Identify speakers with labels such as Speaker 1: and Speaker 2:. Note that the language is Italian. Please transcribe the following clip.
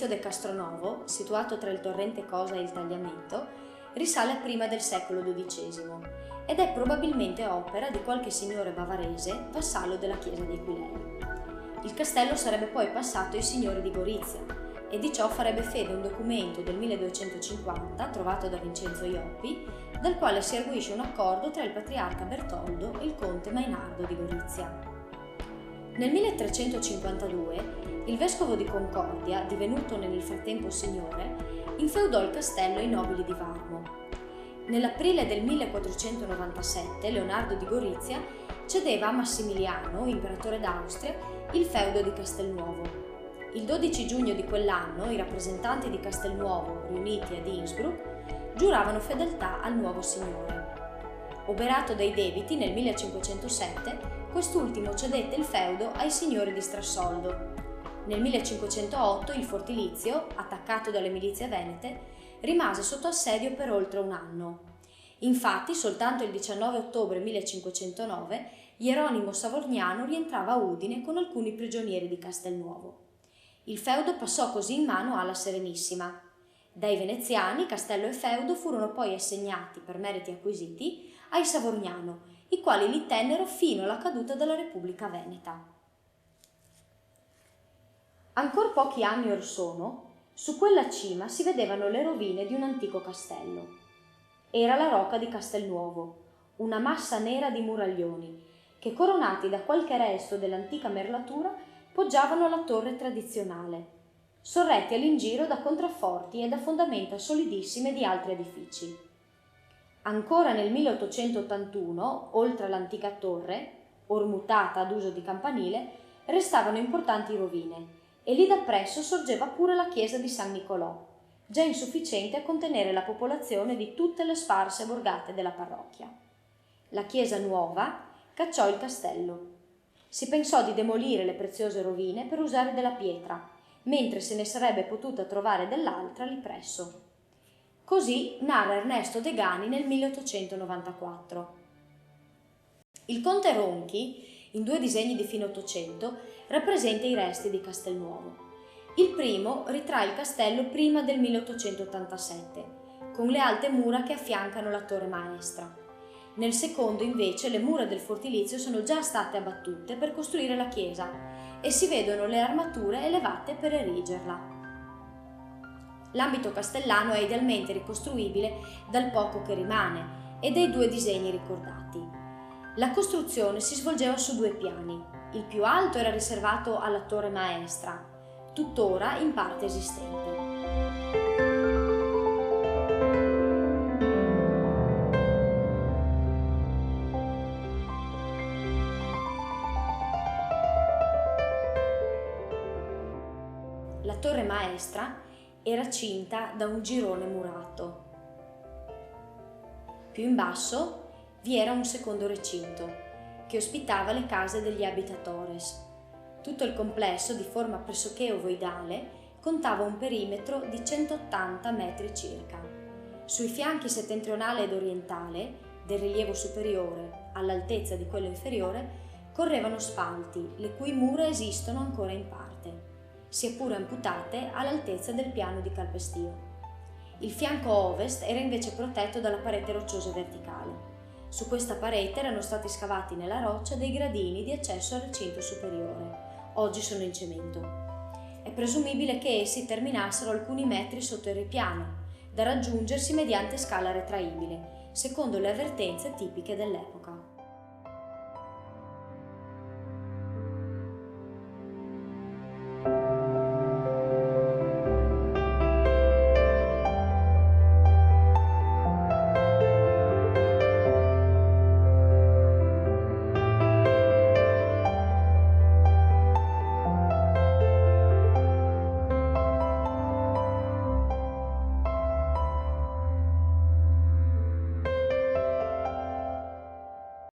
Speaker 1: fortilizio de Castronovo, situato tra il torrente Cosa e il Tagliamento, risale a prima del secolo XII ed è probabilmente opera di qualche signore bavarese vassallo della chiesa di Aquilei. Il castello sarebbe poi passato ai signori di Gorizia e di ciò farebbe fede un documento del 1250 trovato da Vincenzo Ioppi, dal quale si arguisce un accordo tra il patriarca Bertoldo e il conte Mainardo di Gorizia. Nel 1352 il vescovo di Concordia, divenuto nel frattempo signore, infeudò il castello ai nobili di Varmo. Nell'aprile del 1497 Leonardo di Gorizia cedeva a Massimiliano, imperatore d'Austria, il feudo di Castelnuovo. Il 12 giugno di quell'anno i rappresentanti di Castelnuovo, riuniti ad Innsbruck, giuravano fedeltà al nuovo signore. Oberato dai debiti, nel 1507 quest'ultimo cedette il feudo ai signori di Strassoldo. Nel 1508 il fortilizio, attaccato dalle milizie venete, rimase sotto assedio per oltre un anno. Infatti, soltanto il 19 ottobre 1509 Hieronimo Savorniano rientrava a Udine con alcuni prigionieri di Castelnuovo. Il feudo passò così in mano alla Serenissima. Dai veneziani castello e feudo furono poi assegnati, per meriti acquisiti, ai Savorniano, i quali li tennero fino alla caduta della Repubblica Veneta. Ancor pochi anni or sono, su quella cima si vedevano le rovine di un antico castello. Era la rocca di Castelnuovo, una massa nera di muraglioni, che coronati da qualche resto dell'antica merlatura poggiavano la torre tradizionale, sorretti all'ingiro da contrafforti e da fondamenta solidissime di altri edifici. Ancora nel 1881, oltre all'antica torre, or mutata ad uso di campanile, restavano importanti rovine e lì dappresso sorgeva pure la chiesa di San Nicolò, già insufficiente a contenere la popolazione di tutte le sparse borgate della parrocchia. La chiesa nuova cacciò il castello. Si pensò di demolire le preziose rovine per usare della pietra, mentre se ne sarebbe potuta trovare dell'altra lì presso. Così narra Ernesto Degani nel 1894. Il conte Ronchi, in 2 disegni di fine Ottocento, rappresenta i resti di Castelnuovo. Il primo ritrae il castello prima del 1887, con le alte mura che affiancano la torre maestra. Nel secondo, invece, le mura del fortilizio sono già state abbattute per costruire la chiesa e si vedono le armature elevate per erigerla. L'ambito castellano è idealmente ricostruibile dal poco che rimane e dai 2 disegni ricordati. La costruzione si svolgeva su 2 piani. Il più alto era riservato alla torre maestra, tuttora in parte esistente. La torre maestra era cinta da un girone murato. Più in basso vi era un secondo recinto che ospitava le case degli habitatores. Tutto il complesso, di forma pressoché ovoidale, contava un perimetro di 180 metri circa. Sui fianchi settentrionale ed orientale, del rilievo superiore all'altezza di quello inferiore, correvano spalti, le cui mura esistono ancora in parte, sia pure amputate all'altezza del piano di calpestio. Il fianco ovest era invece protetto dalla parete rocciosa verticale. Su questa parete erano stati scavati nella roccia dei gradini di accesso al recinto superiore. Oggi sono in cemento. È presumibile che essi terminassero alcuni metri sotto il ripiano, da raggiungersi mediante scala retraibile, secondo le avvertenze tipiche dell'epoca.